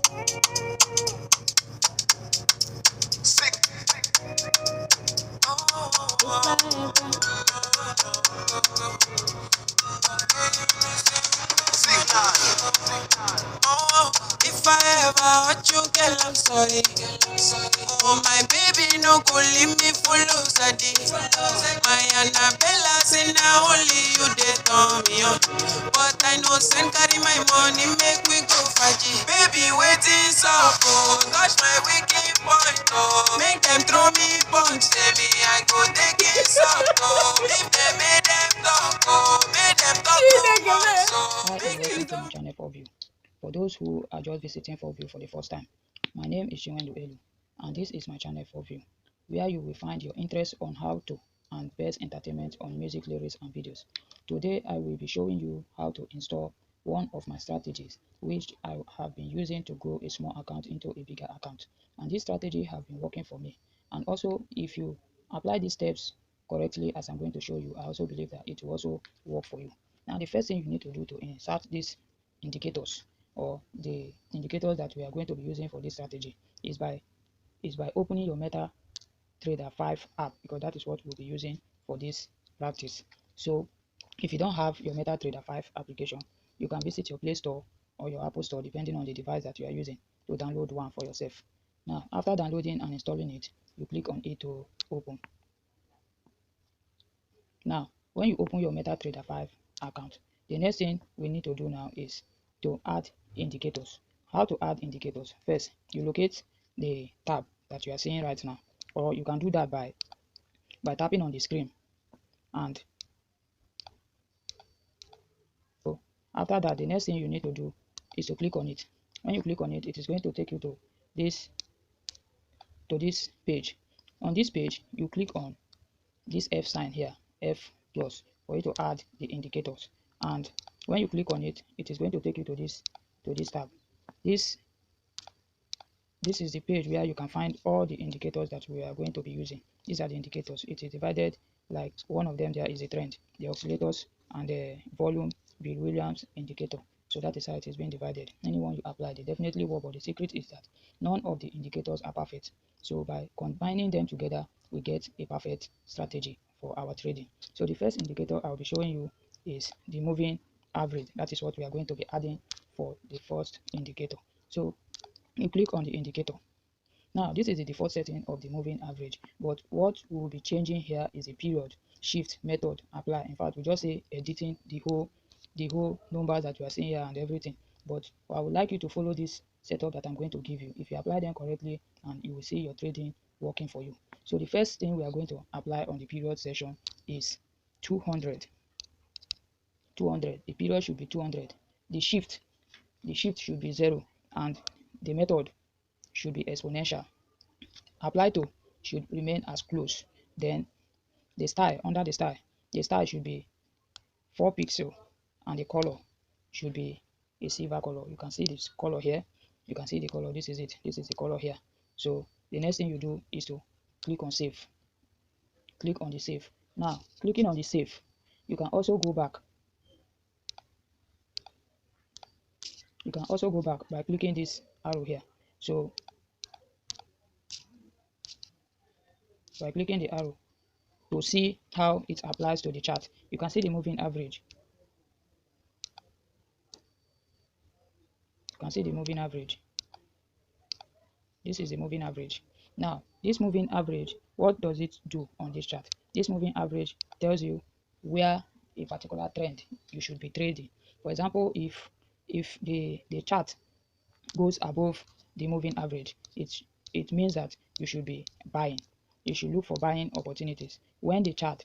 Oh, if I ever hurt you, girl, I'm sorry. Oh, my baby, no go leave me full of sadi. My Annabella say now only you they turn me on. But I know send carry my money, make we go faji. Baby, waiting so oh, touch my wicked point, oh. Make them throw me punch, say me I go take it so oh. If they made them talk, oh, make them talk too much, so Hi and welcome to my channel for view. For those who are just visiting for view for the first time, my name is Ichimoku Kinko Hyo, and this is my channel for view, where you will find your interest on how to and best entertainment on music lyrics and videos. Today I will be showing you how to install one of my strategies which I have been using to grow a small account into a bigger account, and this strategy have been working for me. And also, if you apply these steps correctly as I'm going to show you, I also believe that it will also work for you. Now the first thing you need to do to insert these indicators or the indicators that we are going to be using for this strategy is by opening your MetaTrader 5 app, because that is what we'll be using for this practice. So if you don't have your MetaTrader 5 application, you can visit your Play Store or your Apple Store depending on the device that you are using to download one for yourself. Now after downloading and installing it, you click on it to open. Now when you open your MetaTrader 5 account, the next thing we need to do now is to add indicators. How to add indicators? First, you locate the tab that you are seeing right now, or you can do that by tapping on the screen. And so after that, the next thing you need to do is to click on it. When you click on it, it is going to take you to this page. On this page, you click on this F sign here, F plus, for you to add the indicators. And when you click on it, it is going to take you to this tab. This is the page where you can find all the indicators that we are going to be using. These are the indicators. It is divided, like one of them there is a trend, the oscillators, and the volume Bill Williams indicator. So that is how it is being divided. Anyone you apply, they definitely work, but the secret is that none of the indicators are perfect. So by combining them together, we get a perfect strategy for our trading. So the first indicator I'll be showing you is the moving average. That is what we are going to be adding for the first indicator. So you click on the indicator. Now this is the default setting of the moving average, but what we will be changing here is a period, shift, method, apply. In fact, we just say editing the whole numbers that you are seeing here and everything. But I would like you to follow this setup that I'm going to give you. If you apply them correctly, and you will see your trading working for you. So the first thing we are going to apply on the period session is 200. The period should be 200. The shift should be 0, and the method should be exponential. Apply to should remain as close. Then the style, under the style should be 4 pixel, and the color should be a silver color. You can see this color here. You can see the color. This is it. This is the color here. So the next thing you do is to click on save. Click on the save. Now clicking on the save, you can also go back. You can also go back by clicking this arrow here. So by clicking the arrow to see how it applies to the chart, you can see the moving average. You can see the moving average. This is the moving average. Now this moving average, what does it do on this chart? This moving average tells you where a particular trend you should be trading. For example, if the chart goes above the moving average, it means that you should be buying. You should look for buying opportunities. When the chart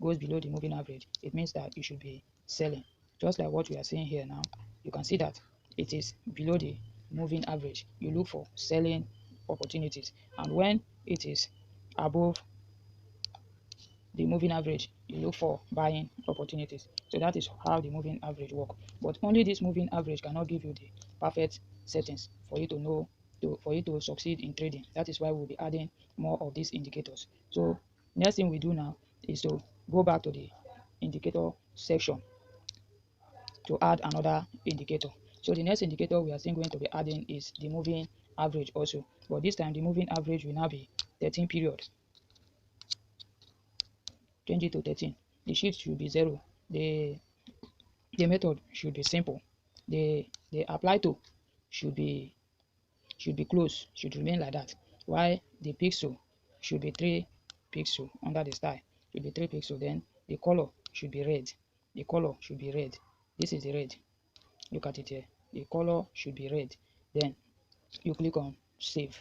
goes below the moving average, it means that you should be selling. Just like what we are seeing here now, you can see that it is below the moving average. You look for selling opportunities, and when it is above the moving average, you look for buying opportunities. So that is how the moving average work. But only this moving average cannot give you the perfect settings for you to know for you to succeed in trading. That is why we'll be adding more of these indicators. So next thing we do now is to go back to the indicator section to add another indicator. So the next indicator we are still going to be adding is the moving average also, but this time the moving average will now be 13 period. Change it to 13. The shift should be 0. The method should be simple. The apply to should be close, should remain like that. While the pixel should be 3 pixel under the style, should be 3 pixel. Then the color should be red. The color should be red. This is the red. Look at it here. The color should be red. Then you click on save.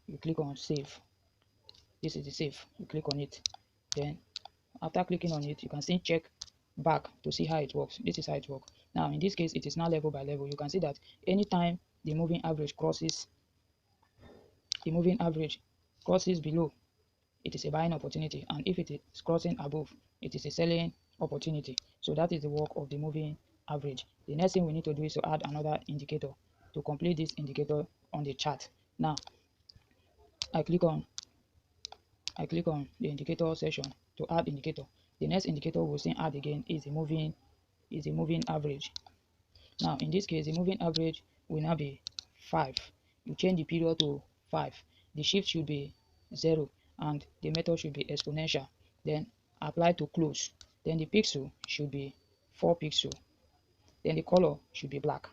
You click on save. This is the save. You click on it. Then after clicking on it, you can still check back to see how it works. This is how it works. Now in this case, it is now level by level. You can see that anytime the moving average crosses below, it is a buying opportunity, and if it is crossing above, it is a selling opportunity. So that is the work of the moving average. The next thing we need to do is to add another indicator to complete this indicator on the chart. Now I click on the indicator section to add indicator. The next indicator we'll see add again is the moving average. Now in this case, the moving average will now be 5. You change the period to 5. The shift should be 0 and the method should be exponential. Then apply to close. Then the pixel should be 4 pixel. Then the color should be black.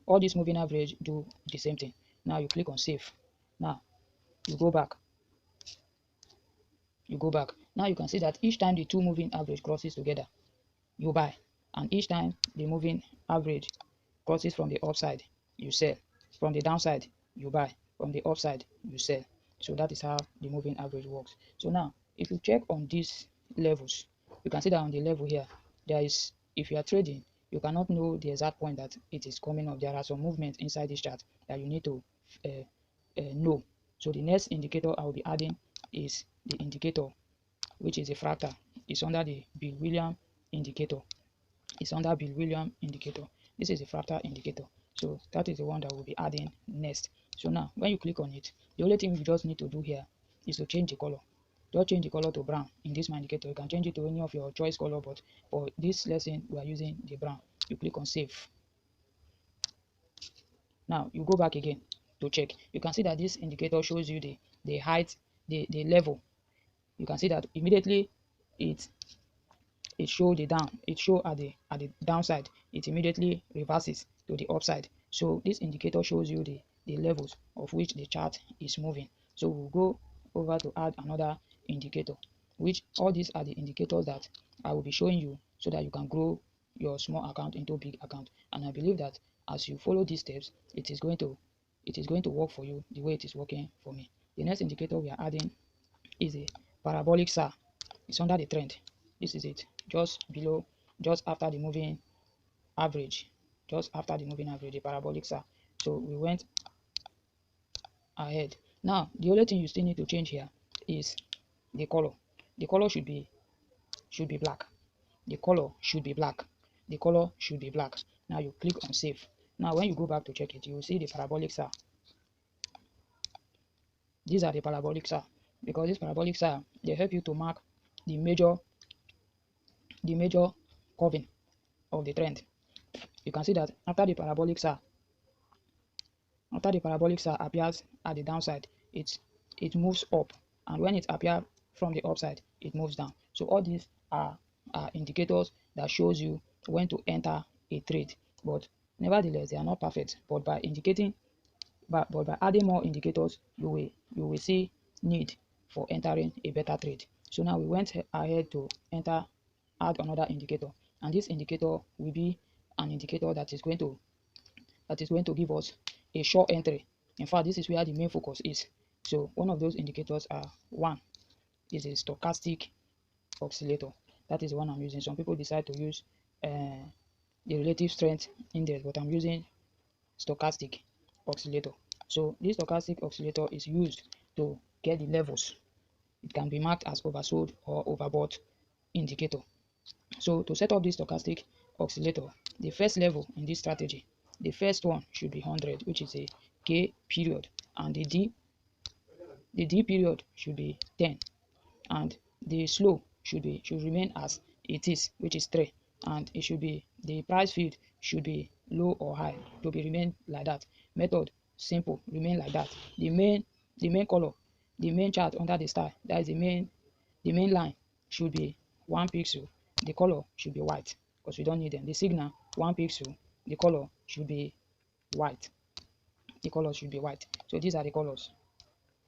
All this moving average do the same thing. Now you click on save. Now you go back. Now you can see that each time the two moving average crosses together, you buy, and each time the moving average crosses from the upside, you sell. From the downside, you buy. From the upside, you sell. So that is how the moving average works. So now if you check on these levels, you can see that on the level here, there is, if you are trading, you cannot know the exact point that it is coming up. There are some movements inside this chart that you need to know. So the next indicator I will be adding is the indicator which is a fractal. It's under the Bill Williams indicator. This is a fractal indicator. So that is the one that we'll be adding next. So now when you click on it, the only thing you just need to do here is to change the color. Just change the color to brown. In this indicator, you can change it to any of your choice color, but for this lesson we are using the brown. You click on save. Now you go back again to check. You can see that this indicator shows you the height, the level. You can see that immediately it show the down, it show at the downside, it immediately reverses to the upside. So this indicator shows you the levels of which the chart is moving. So we'll go over to add another indicator, which all these are the indicators that I will be showing you so that you can grow your small account into a big account. And I believe that as you follow these steps, it is going to work for you the way it is working for me. The next indicator we are adding is a parabolic SAR. It's under the trend. This is it, just below, just after the moving average, the parabolic SAR. So we went ahead. Now the only thing you still need to change here is the color. The color should be black. Now you click on save. Now when you go back to check it, you will see the parabolic SAR. These are the parabolic SAR, because this parabolic SAR, they help you to mark the major curving of the trend. You can see that after the parabolic SAR appears at the downside, it moves up, and when it appears from the upside, it moves down. So all these are indicators that shows you when to enter a trade, but nevertheless they are not perfect. But by adding more indicators, you will see need for entering a better trade. So now we went ahead to add another indicator, and this indicator will be an indicator that is going to give us a short entry. In fact, this is where the main focus is. So one of those indicators is a stochastic oscillator. That is the one I'm using. Some people decide to use the relative strength index, but I'm using stochastic oscillator. So this stochastic oscillator is used to get the levels. It can be marked as oversold or overbought indicator. So to set up this stochastic oscillator, the first level in this strategy, the first one should be 100, which is a K period, and the D period should be 10, and the slow should remain as it is, which is 3, and it should be, the price field should be low or high, to be remain like that. Method simple, remain like that. The main color, the main chart under the star, that is the main line, should be 1 pixel. The color should be white because we don't need them. The signal 1 pixel, the color should be white. The color should be white. So these are the colors: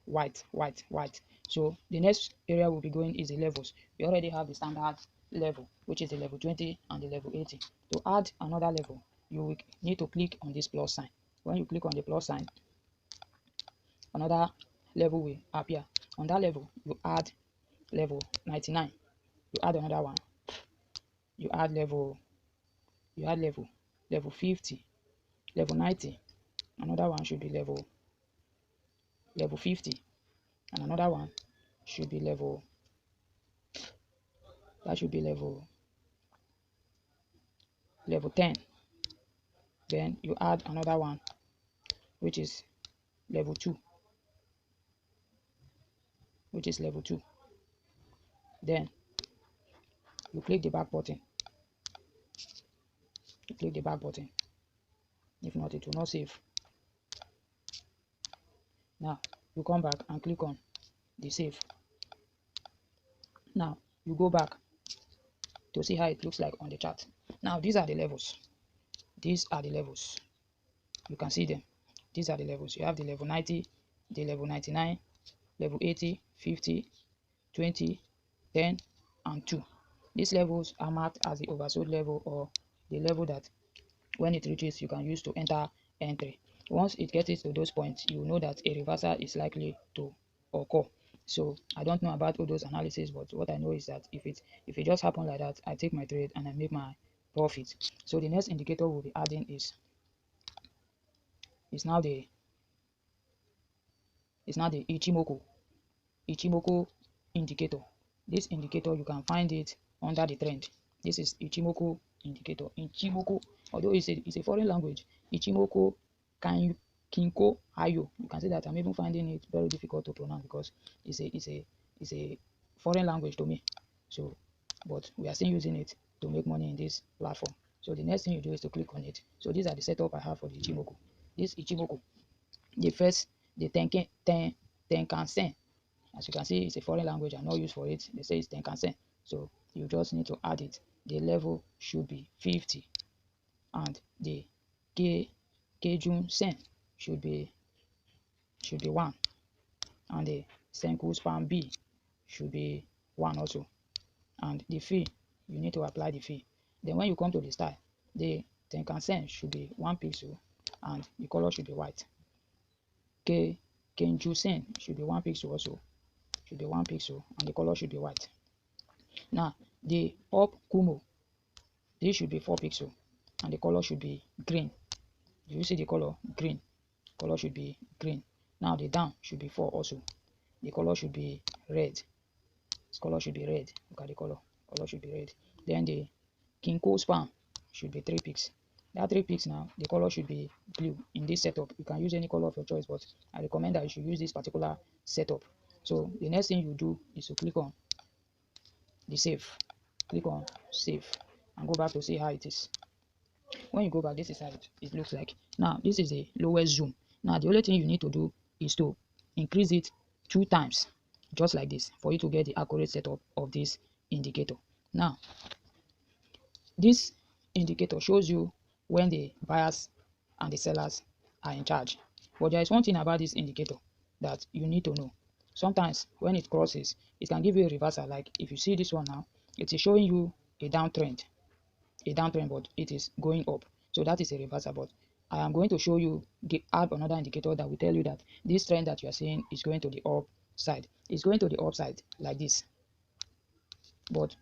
white, white, white. So the next area we'll be going is the levels. We already have the standard level, which is the level 20 and the level 80. To add another level, you will need to click on this plus sign. When you click on the plus sign, another level will appear. On that level, you add level 99. You add another one. You add level 50, level 90. Another one should be level 50, and another one should be level 10. Then you add another one, which is level 2, then you click the back button. If not, it will not save. Now you come back and click on the save. Now you go back to see how it looks like on the chart. Now these are the levels. You can see them. These are the levels. You have the level 90, the level 99, level 80, 50, 20, 10, and 2. These levels are marked as the oversold level, or the level that when it reaches you can use to enter entry. Once it gets to those points, you know that a reversal is likely to occur. So I don't know about all those analysis, but what I know is that if it just happens like that, I take my trade and I make my profit. So the next indicator we'll be adding is now the Ichimoku indicator. This indicator, you can find it under the trend. This is Ichimoku indicator. Ichimoku, although it's a foreign language, Ichimoku Kinko Hyo. You can see that I'm even finding it very difficult to pronounce because it's a foreign language to me. So, but we are still using it to make money in this platform. So the next thing you do is to click on it. So these are the setup I have for the Ichimoku. This Ichimoku, the Tenkan-sen. As you can see, it's a foreign language. I'm not used for it. They say it's Tenkan-sen. So you just need to add it. The level should be 50, and the Keijun-sen should be 1, and the Senku span B should be 1 also. And the fee, you need to apply the fee. Then when you come to the style, the Tenkan-sen should be 1 pixel and the color should be white. Kenju-sen should be 1 pixel also. Should be 1 pixel and the color should be white. Now the up Kumo, this should be 4 pixel and the color should be green. Do you see the color? Green. Color should be green. Now the down should be 4 also. The color should be red. This color should be red. Look at the color. Color should be red. Then the Kinko span should be 3 pixels. That 3 pixels now, the color should be blue. In this setup, you can use any color of your choice, but I recommend that you should use this particular setup. So the next thing you do is to click on the save. Click on save and go back to see how it is. When you go back, this is how it looks like. Now this is the lowest zoom. Now the only thing you need to do is to increase it 2 times, just like this, for you to get the accurate setup of this indicator. Now this indicator shows you when the buyers and the sellers are in charge. But there is one thing about this indicator that you need to know. Sometimes when it crosses, it can give you a reversal. Like if you see this one now, it is showing you a downtrend, but it is going up. So that is a reversal. But I am going to show you, add another indicator that will tell you that this trend that you are seeing is going to the upside. It's going to the upside like this. But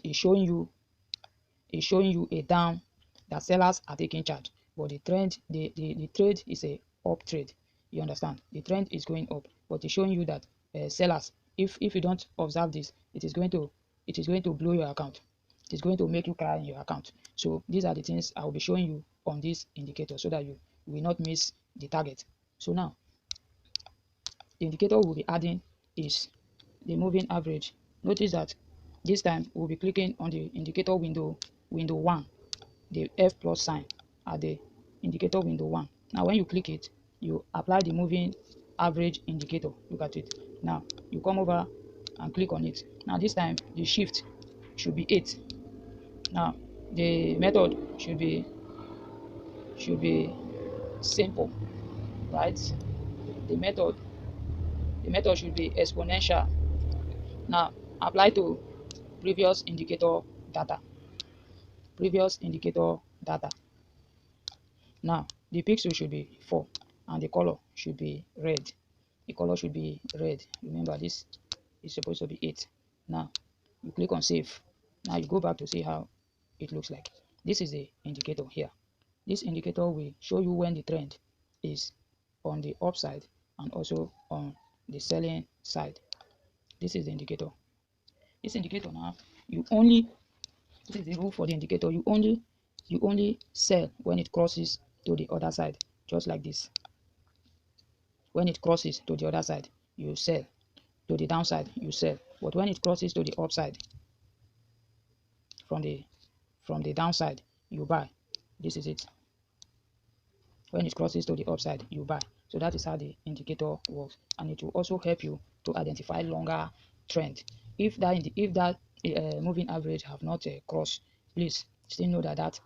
it's showing you a down, that sellers are taking charge. But the trend, the trade is a up trade. You understand? The trend is going up, but it's showing you that sellers, if you don't observe this, it is going to blow your account. It is going to make you cry in your account. So these are the things I will be showing you on this indicator so that you will not miss the target. So now the indicator we'll be adding is the moving average. Notice that this time we'll be clicking on the indicator window 1. the F plus sign at the indicator window 1. Now when you click it, you apply the moving average indicator. Look at it. Now you come over and click on it. Now this time the shift should be 8. Now the method should be simple, right? The method should be exponential. Now apply to previous indicator data. Now the pixel should be 4 and the color should be red. Remember, this is supposed to be 8. Now you click on save. Now you go back to see how it looks like. This is the indicator here. This indicator will show you when the trend is on the upside and also on the selling side. This is the indicator. This indicator now, this is the rule for the indicator. You only sell when it crosses to the other side, just like this. When it crosses to the other side, you sell. To the downside, you sell. But when it crosses to the upside, from the downside, you buy. This is it. When it crosses to the upside, you buy. So that is how the indicator works, and it will also help you to identify longer trend. If that moving average have not crossed, please still know that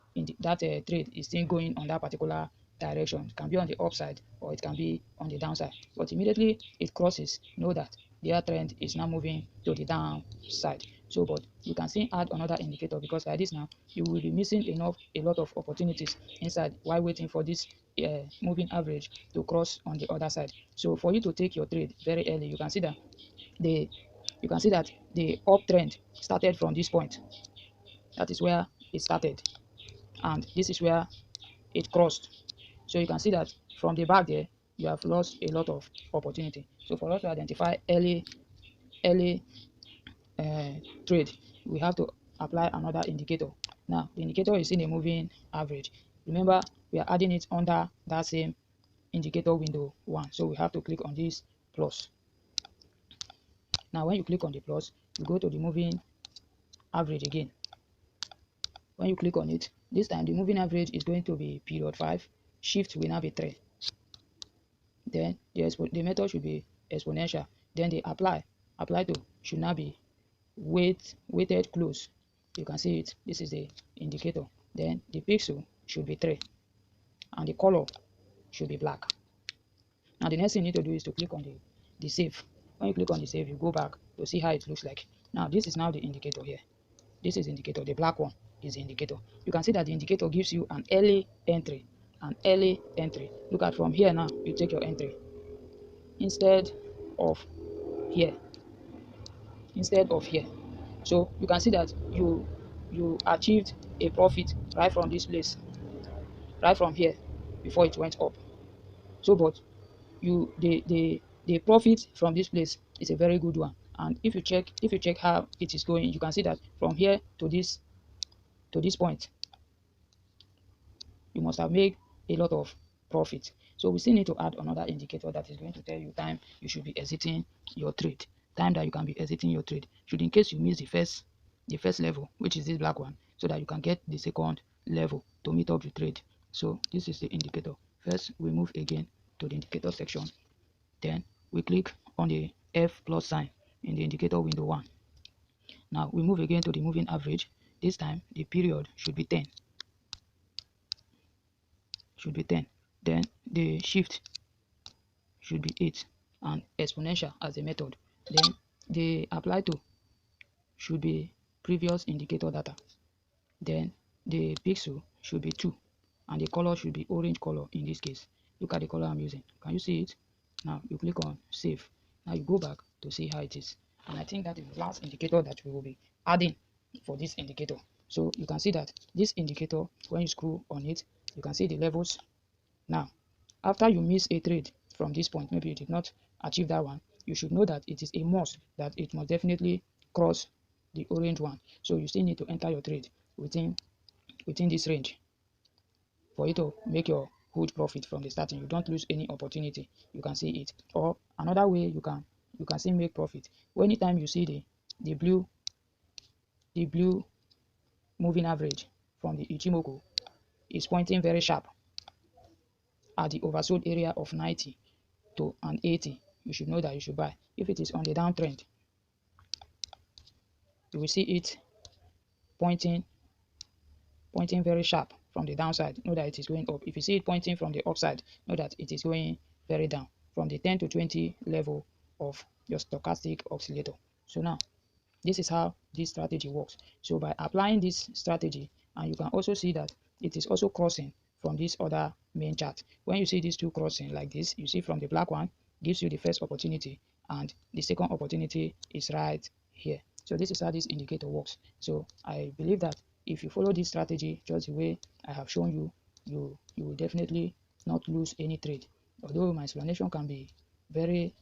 trade is still going on that particular direction. It can be on the upside or it can be on the downside. But immediately it crosses, know that their trend is now moving to the downside. So, but you can still add another indicator, because like this now, you will be missing a lot of opportunities inside while waiting for this moving average to cross on the other side. So for you to take your trade very early, you can see that the uptrend started from this point. That is where it started, and this is where it crossed. So you can see that from the back there, you have lost a lot of opportunity. So for us to identify early trade, we have to apply another indicator. Now the indicator is in a moving average. Remember, we are adding it under that same indicator window 1, so we have to click on this plus. Now when you click on the plus, you go to the moving average again. When you click on it, this time the moving average is going to be period 5, shift will now be 3. Then the method should be exponential. Then the apply to should now be weighted close. You can see it. This is the indicator. Then the pixel should be 3 and the color should be black. Now the next thing you need to do is to click on the save. When you click on the save, you go back to see how it looks like. Now this is now the indicator here. This is the indicator. The black one is the indicator. You can see that the indicator gives you an early entry. Look at from here now, you take your entry instead of here. So you can see that you achieved a profit right from this place, right from here, before it went up. So but the profit from this place is a very good one. And if you check how it is going, you can see that from here to this point, you must have made a lot of profit. So we still need to add another indicator that is going to tell you time you should be exiting your trade. Time that you can be exiting your trade, should in case you miss the first level, which is this black one, so that you can get the second level to meet up the trade. So this is the indicator. First we move again to the indicator section, then we click on the F plus sign in the indicator window 1. Now we move again to the moving average. This time the period should be 10. Then the shift should be 8 and exponential as a method. Then the apply to should be previous indicator data. Then the pixel should be 2 and the color should be orange color in this case. Look at the color I'm using. Can you see it? Now you click on save. Now you go back to see how it is. And I think that is the last indicator that we will be adding for this indicator. So you can see that this indicator, when you scroll on it, you can see the levels. Now after you miss a trade from this point, maybe you did not achieve that one, you should know that it is a must that it must definitely cross the orange one. So you still need to enter your trade within this range for you to make your huge profit from the starting. You don't lose any opportunity. You can see it. Or another way you can still make profit. Anytime you see the blue moving average from the Ichimoku is pointing very sharp at the oversold area of 90 to an 80, you should know that you should buy. If it is on the downtrend, you will see it pointing very sharp from the downside, know that it is going up. If you see it pointing from the upside, know that it is going very down from the 10 to 20 level of your stochastic oscillator. So now, this is how this strategy works. So by applying this strategy, and you can also see that it is also crossing from this other main chart. When you see these two crossing like this, you see from the black one gives you the first opportunity, and the second opportunity is right here. So this is how this indicator works. So I believe that if you follow this strategy just the way I have shown you, you will definitely not lose any trade. Although my explanation can be very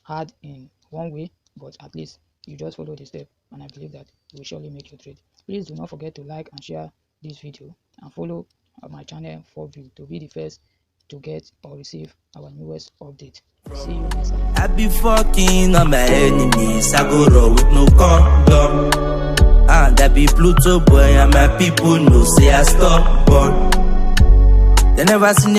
hard in one way, but at least you just follow the step, and I believe that you will surely make your trade. Please do not forget to like and share this video, and follow my channel for view to be the first to get or receive our newest update. See you next time. I be fucking on my enemies, I go raw with no condom. And I be Pluto boy, and my people know say I stop born. They never seen